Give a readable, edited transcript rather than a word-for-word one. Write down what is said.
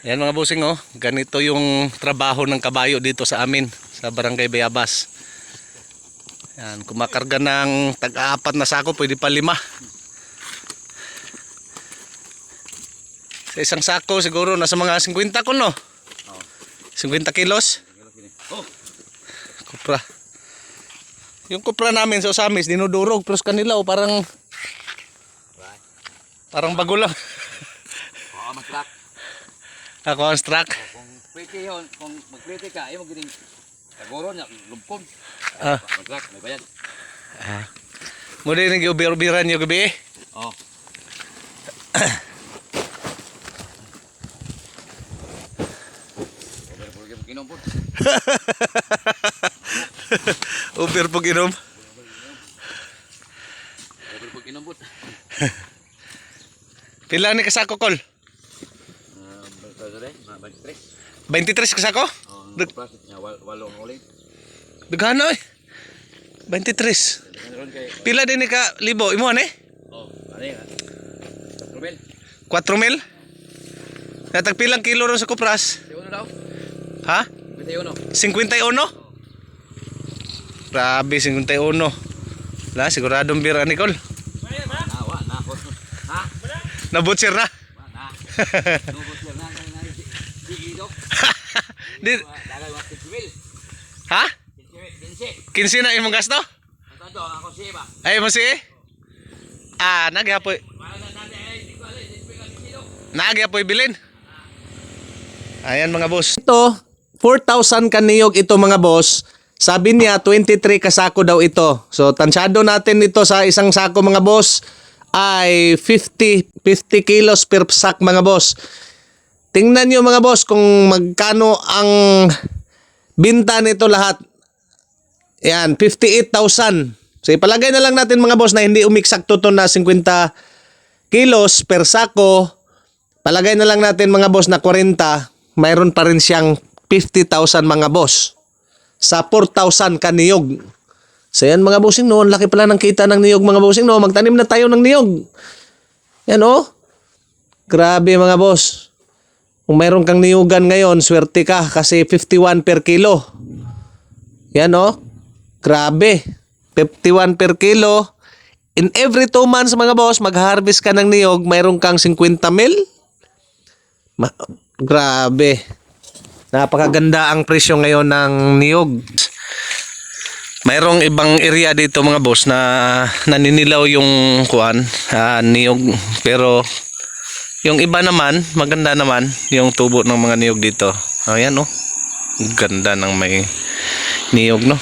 Yan mga bossing, oh. Ganito yung trabaho ng kabayo dito sa amin sa Barangay Bayabas. Yan, kumakarga ng tag-apat na sako, pwede pa 5. Sa isang sako siguro nasa mga 50 ko, no? 50 kilos. Kupra. Yung kupra namin sa Osamis dinudurog, pero sa kanila parang bago lang. Mas-truck. Ako ang struck. Kung pwede yun, kung mag-pwede ka, ayaw mo gining taguro niya, lumpon. Ah. Mag-truck, may bayad. Muli nang giubiran nyo gabi. Oo. Over po ginom po. Uber po ginom. Over po ginom po. Pila ni kasako, Kol? 23 kasako? Plastic niya, walong uling. Daghan oy. 23. Pila din ni ka libo imo ani? Oo, ano yan? Rubel. 4,000? Natag pilang kilo ron sa kupras? 51 daw. Ha? 51. 51? Grabe, 51. Wala, siguradong bira, Nicole. Ha? Nabutsir na. Di, ha? 15 na imong gasto? Ay mo si? Nagyapoy. Nagyapoy bilin. Ayan mga boss. Ito, 4,000 kaniyog ito mga boss. Sabi niya 23 kasako daw ito. So tansyado natin ito sa isang sako mga boss ay 50 kilos per sack mga boss. Tingnan nyo mga boss kung magkano ang binta nito lahat. Yan, 58,000. So ipalagay na lang natin mga boss na hindi umiksakto to na 50 kilos per sako. Palagay na lang natin mga boss na 40. Mayroon pa rin siyang 50,000 mga boss. Sa 4,000 kaniyog. So yan mga bossing no, laki pala ng kita ng niyog mga bossing no. Magtanim na tayo ng niyog. Yan oh. Grabe mga boss. Kung mayroon kang niyugan ngayon, swerte ka kasi 51 per kilo. Yan oh. Grabe. 51 per kilo. In every 2 months mga boss, mag-harvest ka ng niyog, mayroon kang 50 mil. Grabe. Napakaganda ang presyo ngayon ng niyog. Mayroong ibang area dito mga boss na naninilaw yung niyog. Pero yung iba naman, maganda naman yung tubo ng mga niyog dito. Ayan oh. Ganda ng may niyog no.